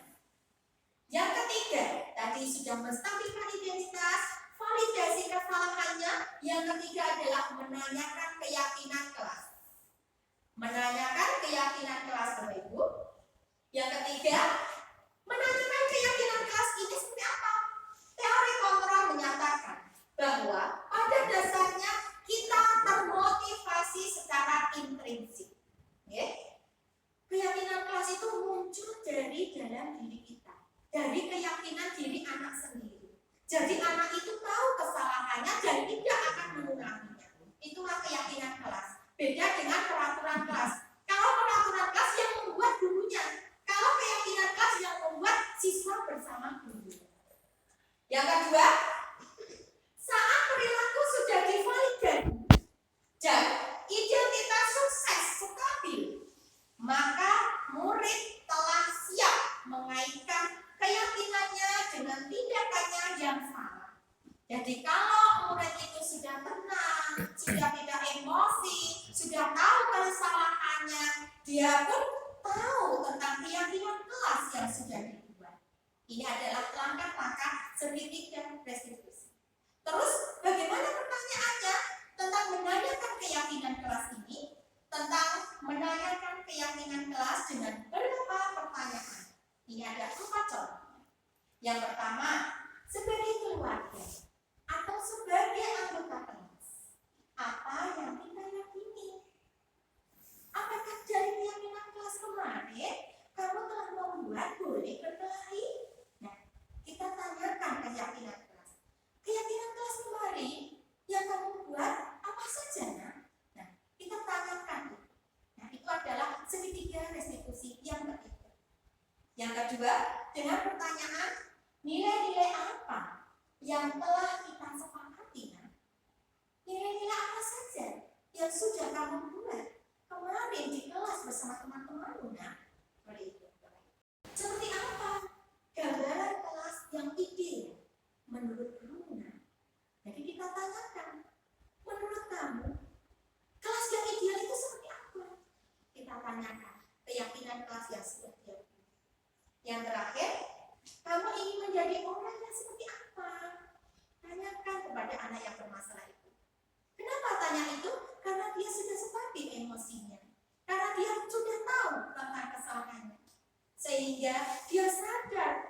Yang ketiga, tadi sudah menstabilkan identitas, validasi kesalahannya. Yang ketiga adalah menanyakan keyakinan kelas. Menanyakan keyakinan kelas Bapak Ibu. Yang ketiga, menanyakan keyakinan kelas ini seperti apa? Teori kontrol menyatakan bahwa pada dasarnya kita termotivasi secara intrinsik. Ya. Keyakinan kelas itu muncul dari dalam diri kita, dari keyakinan diri anak sendiri. Jadi anak itu tahu kesalahannya dan tidak akan mengulanginya. Itulah keyakinan kelas. Beda dengan peraturan kelas. Kalau peraturan kelas yang membuat gurunya, kalau keyakinan kelas yang membuat siswa bersama gurunya. Yang kedua, saat perilaku sudah divalidasi dan identitas sukses stabil, maka murid telah siap mengaitkan keyakinannya dengan tindakannya yang salah. Jadi kalau murid itu sudah tenang, sudah tidak emosi, sudah tahu kesalahannya, dia pun tahu tentang keyakinan kelas yang sudah dibuat. Ini adalah langkah-langkah segitiga restitusi. Terus bagaimana pertanyaannya tentang menanyakan keyakinan kelas ini? Tentang menanyakan keyakinan kelas dengan beberapa pertanyaan. Ini ada 4 contoh. Yang pertama, sebagai keluarga atau sebagai anggota kelas, apa yang kita yakini? Apakah dari keyakinan kelas kemarin kamu telah membuat boleh berkelahi? Nah, kita tanyakan keyakinan kelas. Keyakinan kelas kemarin yang kamu buat apa saja? Nah, kita tanyakan. Nah, itu adalah segitiga restitusi yang ketiga. Yang kedua, dengan pertanyaan nilai-nilai apa yang telah kita sepakati? Nilai-nilai apa saja yang sudah kamu buat kemarin di kelas bersama teman-temanmu? Nah, seperti itu. Seperti apa gambaran kelas yang ideal menurut Luna? Jadi kita tanyakan, menurut kamu kelas yang ideal itu seperti apa? Kita tanyakan keyakinan kelas yang sudah dia punya. Yang terakhir, kamu ingin menjadi orang yang seperti apa? Tanyakan kepada anak yang bermasalah itu. Kenapa tanya itu? Karena dia sudah stabil emosinya. Karena dia sudah tahu tentang kesalahannya. Sehingga dia sadar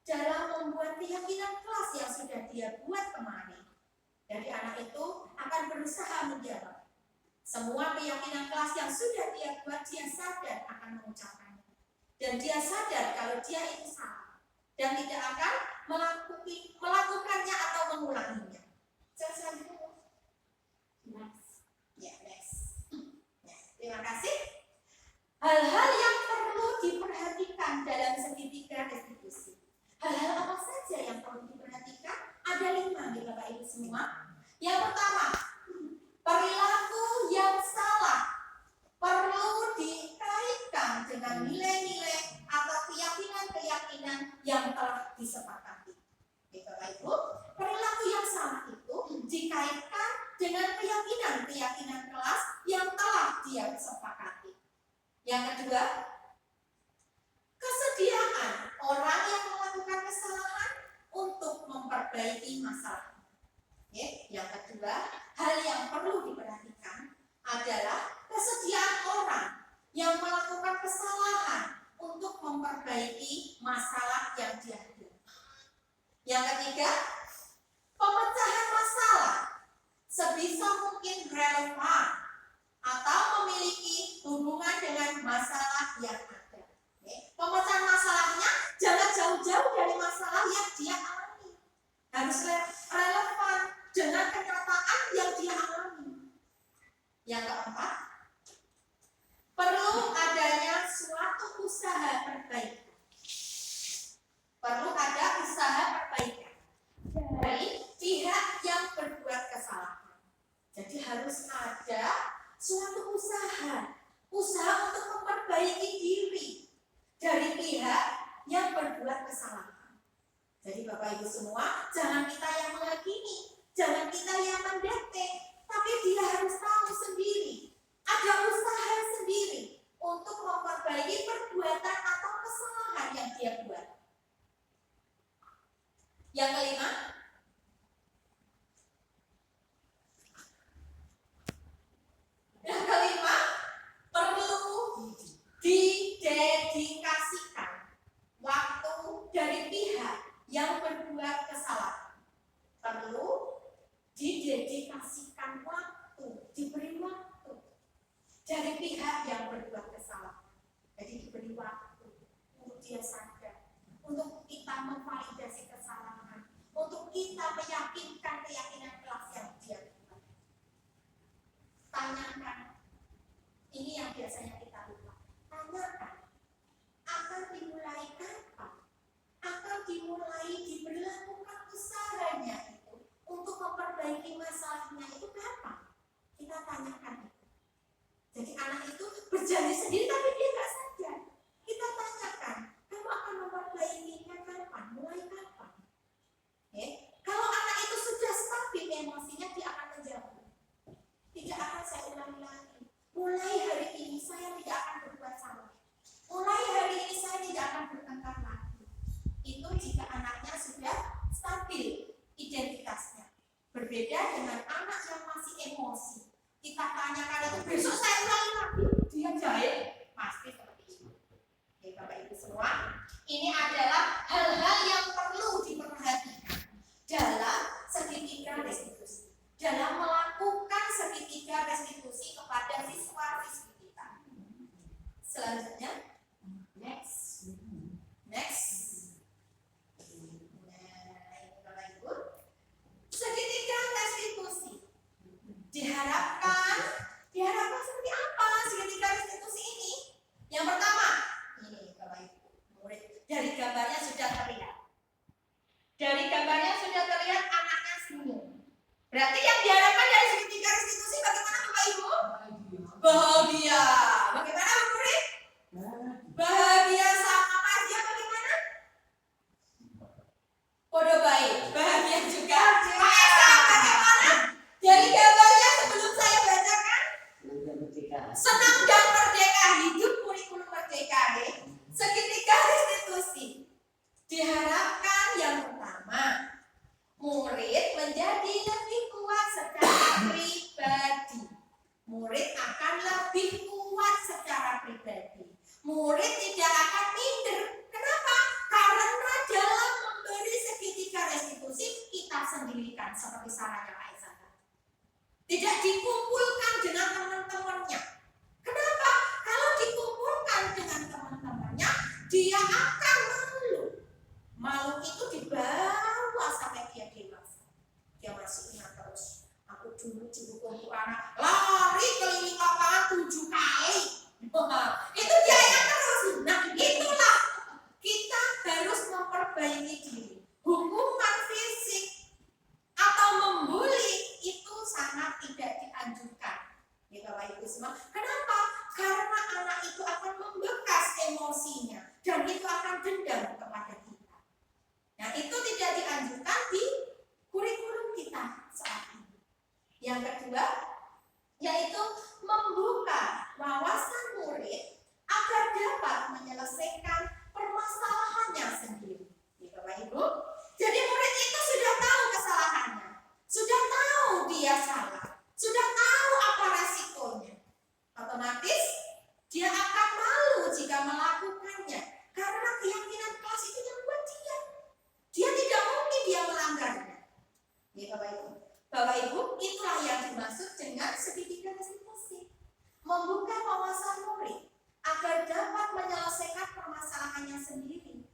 dalam membuat keyakinan kelas yang sudah dia buat kemarin. Jadi anak itu akan berusaha menjawab. Semua keyakinan kelas yang sudah dia buat, dia sadar akan mengucapkannya. Dan dia sadar kalau dia itu salah. Dan tidak akan melakukannya atau mengulanginya. Selesai dulu. Next. Ya, next. Ya, terima kasih. Hal-hal yang perlu diperhatikan dalam segitiga restitusi. Hal-hal apa saja yang perlu diperhatikan? Ada 5 nih Bapak Ibu semua. Yang pertama, perilaku yang salah perlu dikaitkan dengan nilai-nilai atau keyakinan-keyakinan yang telah disepakati. Oke, Bapak Ibu, perilaku yang salah itu dikaitkan dengan keyakinan-keyakinan kelas yang telah dia sepakati. Yang kedua, kesediaan orang yang melakukan kesalahan untuk memperbaiki masalah. Oke, yang kedua, hal yang perlu diperhatikan adalah kesediaan orang yang melakukan kesalahan untuk memperbaiki masalah yang dihadapi. Yang ketiga, pemecahan masalah sebisa mungkin relevan atau memiliki hubungan dengan masalah yang ada. Oke. Pemecahan masalahnya jangan jauh-jauh dari masalah yang dia alami. Harus relevan dengan kenyataan yang dia alami. Yang keempat, perlu adanya suatu usaha perbaikan. Perlu ada usaha perbaikan dari pihak yang berbuat kesalahan. Jadi harus ada suatu usaha untuk memperbaiki diri dari pihak yang berbuat kesalahan. Jadi Bapak Ibu semua, jangan kita yang menghakimi, jangan kita yang mendete, tapi dia harus tahu sendiri, ada usaha sendiri untuk memperbaiki perbuatan atau kesalahan yang dia buat. Yang kelima, perlu didedikasikan waktu dari pihak yang berbuat kesalahan. Perlu didedikasikan waktu, diberi waktu dari pihak yang berbuat kesalahan. Jadi diberi waktu untuk dia sadar, untuk kita memvalidasi kesalahan, untuk kita meyakinkan keyakinan kelas yang dia buat. Tanyakan, ini yang biasanya kita lupa. Tanyakan, akan dimulai kapan? Akan dimulai diberlakukan usahanya itu untuk memperbaiki masalahnya itu kapan? Kita tanyakan itu. Jadi anak itu berjanji sendiri tapi dia nggak sadar. Kita tanyakan, kamu akan memperbaikinya kapan? Mulai kapan? Kalau anak itu sudah stabil emosinya, dia akan menjawab. Tidak akan saya ulangi lagi. Mulai hari ini saya dia akan malu. Malu itu dibawa sampai dia dewasa. Dia masih ingat terus. Aku dulu untuk anak lari keliling lapangan 7 kali. Itu dia ingat terus. Nah, itulah kita harus memperbaiki diri. Hukuman fisik atau membuli itu sangat tidak dianjurkan. Ya Bapak Ibu semua. Kenapa? Karena anak itu akan membekas emosinya dan itu akan dendam kepada kita. Nah, itu tidak dianjurkan di kurikulum kita saat ini. Yang kedua, yaitu membuka wawasan murid agar dapat menyelesaikan permasalahannya sendiri. Ya Bapak Ibu. Jadi murid itu sudah tahu kesalahannya, sudah tahu dia salah, sudah tahu apa resikonya. Otomatis dia akan malu jika melakukannya karena keyakinan kelas itu yang buat dia. Dia tidak mungkin dia melanggarnya. Ya Bapak Ibu. Bapak Ibu, itulah yang dimaksud dengan segitiga restitusi. Membuka wawasan murid agar dapat menyelesaikan permasalahannya sendiri.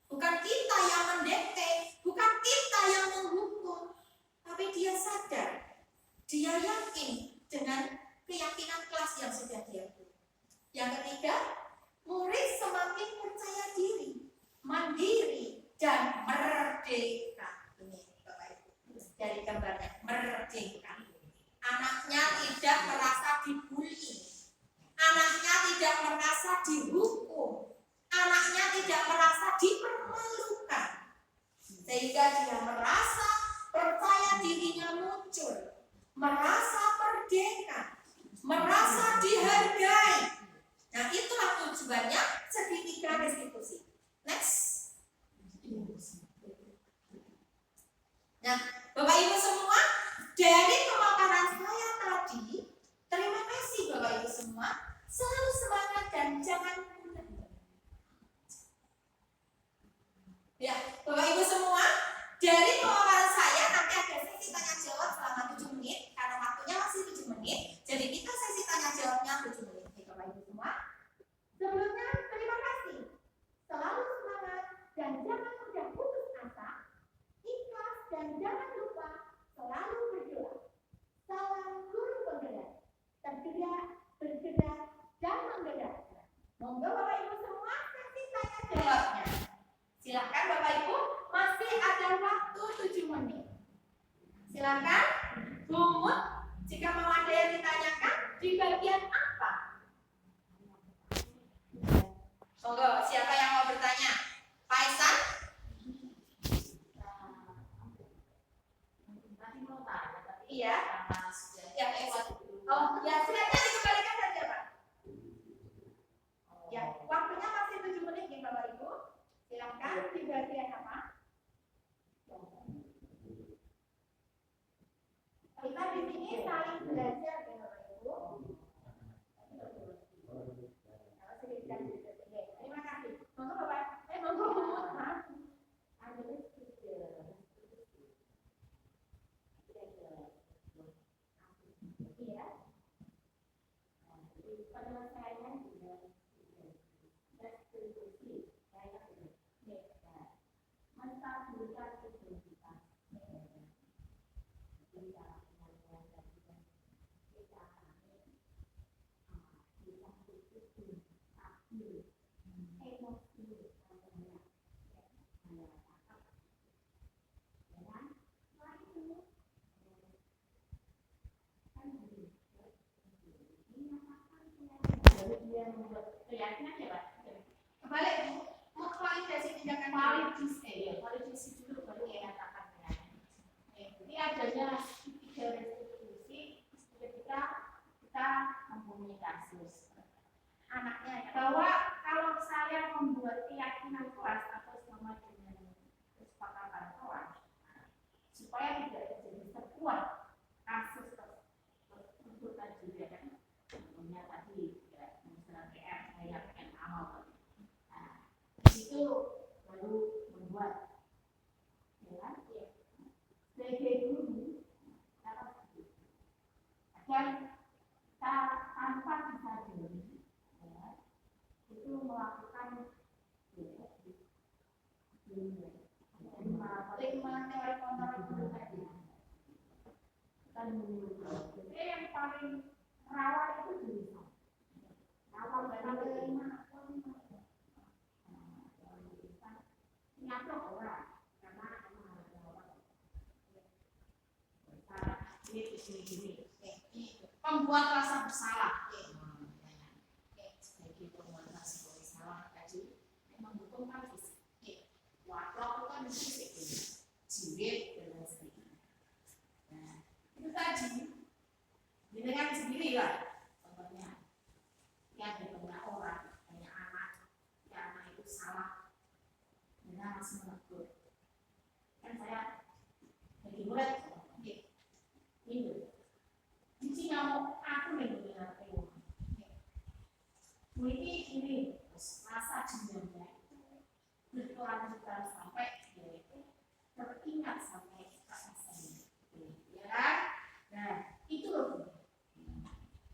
Bukan kita yang mendikte, bukan kita yang menghukum, tapi dia sadar, dia yakin dengan keyakinan kelas yang sudah dia buat. Yang ketiga, murid semakin percaya diri, mandiri, dan merdeka. Ini Bapak Ibu, dari gambarnya, merdeka. Anaknya tidak merasa dibully, anaknya tidak merasa dihukum, anaknya tidak merasa dipermalukan, sehingga dia merasa percaya dirinya muncul, merasa merdeka, merasa dihargai. Nah, itulah tujuannya segitiga restitusi. Next. Nah, Bapak Ibu semua, dari pemaparan saya tadi, terima kasih Bapak Ibu semua. Selalu semangat dan jangan mudah. Ya, Bapak Ibu semua, dari pemaparan saya nanti ada sesi tanya jawab selama 7 menit karena waktunya masih 7 menit. Jadi kita sesi tanya jawabnya 7 menit. Oke, Bapak Ibu semua. Sebelumnya terima kasih. Selalu semangat dan jangan mudah putus asa. Ikhlas dan jangan lupa selalu berdoa. Salam guru penggerak. Tergerak, bergerak, dan menggerak. Monggo Bapak Ibu semua sesi tanya jawabnya. Silakan Bapak Ibu, masih ada waktu 7 menit. Silakan, Bu Mut, jika mau ada yang ditanyakan, di bagian apa? Monggo, siapa yang mau bertanya? Pak Isan? Iya. Ya, oh, ya, silakan dikembalikan saja, Pak. Ya, waktunya masih 7 menit nih Bapak Ibu. Silakan di bagian apa? Kita di sini saling belajar ya Bapak Ibu. Terima kasih. Monggo Bapak. Monggo Bu. Iya. Penyelesaian dengan restitusi saya menstabilkan identitas kita keyakinan ya Pak. Kembali mau validasi tindakan validasi dulu baru menyatakan ya. Ini adanya tiga restitusi ketika kita mempunyai kasus anaknya bahwa kalau saya membuat keyakinan kelas atau sama dengan kesepakatan kelas supaya tidak terjadi sebuah kasus tersebut tadi ya kan punya tadi ya misalnya PR saya pengen amal itu baru membuat ya sebagai guru agar tanpa disadari ya, itu melakukan Lima teori kontrol itu tadi. Kan yang paling rawan itu tulisan. Rawan dari lima. Nyata orang karena ini pembuat rasa bersalah. Sebagai pembuat rasa bersalah tadi memang hukum kan fisik. Waplok itu kan fisik, jiwit dan lain sebagainya. Nah, itu tadi dengan sendiri lah. Contohnya, yang ada banyak orang, banyak anak, yang anak itu salah, dan masih menegur. Kan saya jadi murid, ini cici nyamuk aku nih dengan aku. Ini rasa dendamnya itu berkelanjutan sampai dia itu teringat sampai rasanya, ya kan? Nah, itu loh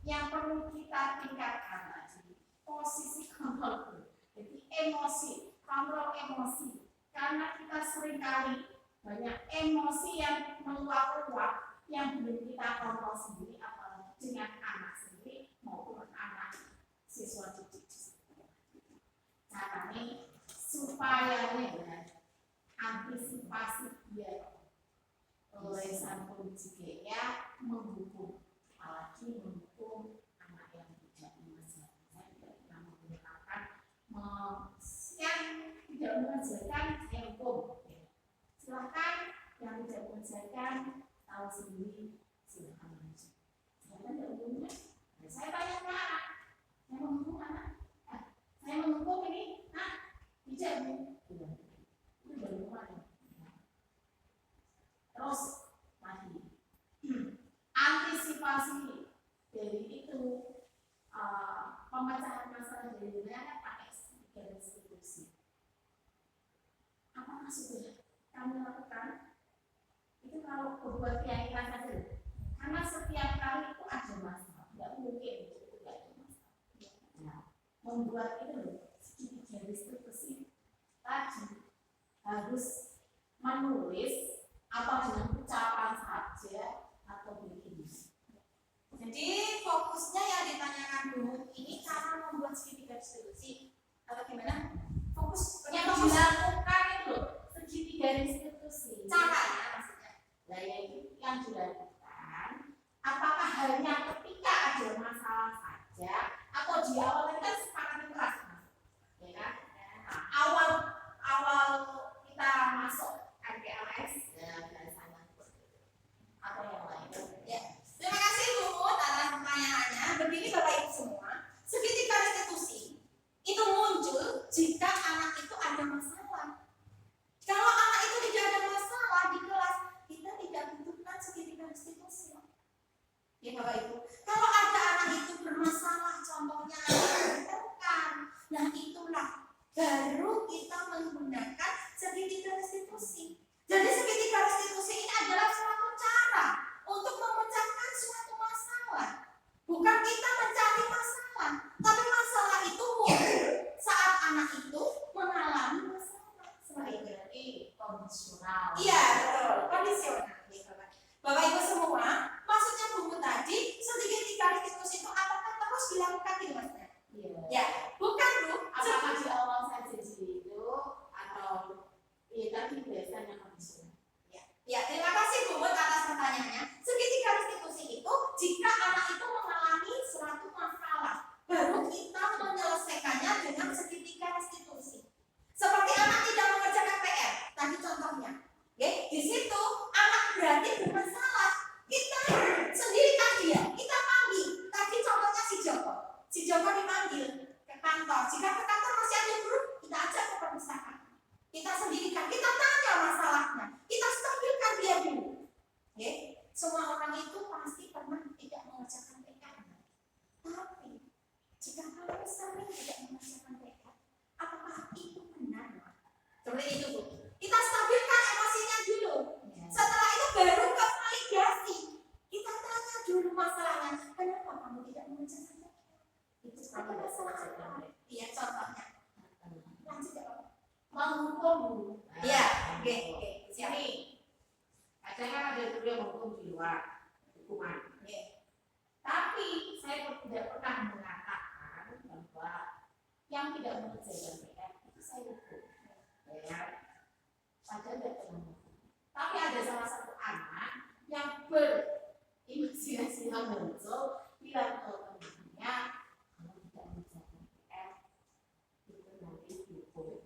yang perlu kita tingkatkan lagi, posisi kontrol. Jadi emosi, kontrol emosi, karena kita seringkali banyak emosi yang meluap-luap yang belum kita kontrol sendiri, apalagi dengan anak sendiri maupun anak siswa didik. Caranya supaya antisipasi dia oleh sang pendidik ya menghukum, apalagi menghukum anak yang tidak mengajarkan, saya tidak pernah menggunakan yang tidak mengajarkan saya hukum. Silahkan yang tidak mengajarkan tahu sendiri, silahkan aja. Saya tidak umumnya, saya tanya ke anak, saya menghukum anak, saya menghukum ini, tidak bu, itu baru kemarin. Terus lagi, antisipasi dari itu pemecahan masalah dari dunia pakai institusi. Apakah sudah kami lakukan? Itu kalau berbuat keyakinan saja, karena setiap kali itu ada masalah, tidak mungkin itu tidak ada masalah. Nah, membuat itu sedikit garis terbersih tadi harus menulis atau dengan ucapan saja atau begini. Jadi fokusnya yang ditanyakan dulu ini cara membuat segitiga institusi atau gimana? Fokus Yang dilakukan itu segitiga institusi. caranya maksudnya. Nah, yang dilakukan apakah hanya ketika ada masalah saja atau di awal kita sepakat keras, ya kan? Nah, awal kita masuk RPLS dan sana atau yang lain. Ya. Terima kasih Bu atas pertanyaannya. Begini Bapak Ibu semua, segitiga institusi itu muncul jika anak itu ada masalah. Kalau anak itu tidak ada masalah di kelas, kita tidak butuhkan segitiga institusi. Ya Bapak Ibu, kalau ada anak itu bermasalah, contohnya bukan, nah itulah baru kita menggunakan segitiga restitusi. Jadi segitiga restitusi ini adalah suatu cara untuk memecahkan suatu masalah. Bukan kita mencari masalah, tapi masalah itu muncul saat anak itu mengalami masalah. Seperti kondisional. Iya betul, kondisional. Bapak Ibu semua, maksudnya Bu tadi segitiga restitusi itu apakah terus dilakukan gitu maksudnya? Iya. Ya, bukan Bu. Apakah di awal saja itu atau ya tapi biasanya kondisional. Ya, terima kasih Bu atas pertanyaannya. Segitiga restitusi itu jika anak itu mengalami suatu masalah, baru kita menyelesaikannya dengan segitiga restitusi. Seperti anak tidak mengerjakan PR, tadi contohnya. Oke, di situ anak berarti bermasalah. Kita sendirikan dia, kita panggil. Tadi contohnya si Joko. Si Joko dipanggil ke kantor. Jika ke kantor masih ada guru, kita ajak ke perpustakaan. Kita sendirikan, kita tanya masalahnya, kita stabilkan dia dulu. Oke, semua orang itu pasti pernah tidak mengerjakan PR. Tapi jika kamu sering tidak mengerjakan PR, apakah itu benar? Seperti itu Bu. Kita stabilkan emosinya dulu. Setelah itu baru ke validasi. Kita tanya dulu masalahnya. Kenapa kamu tidak mengerjakan PR? Itu apa masalah? Iya contohnya. Lanjut ya Pak. Menghukum menghukum. Iya, oke. Siap. Ini kadang ada guru yang menghukum di luar hukuman. Oke. Tapi saya tidak pernah mengatakan bahwa yang tidak mengerjakan PR itu saya hukum. Ya, padahal tidak pernah menghukum. Tapi ada salah satu anak yang berimajinasi yang muncul bilang ke temannya, kalau tidak mengerjakan PR itu nanti dihukum.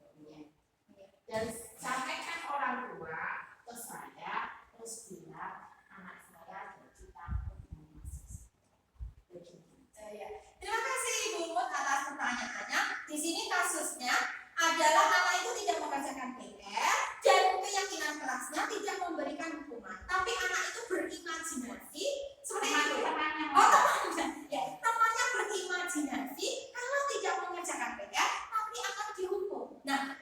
Dan sampaikan orang tua ke saya terus bilang anak saya jadi takut dengan mahasiswa. Ya. Terima kasih Ibu Mut atas pertanyaannya. Di sini kasusnya adalah anak itu tidak mengerjakan PR dan keyakinan kelasnya tidak memberikan hukuman. Tapi anak itu berimajinasi seperti itu. Teman-temannya Temannya, ya, temannya berimajinasi kalau tidak mengerjakan PR tapi akan dihukum. Nah,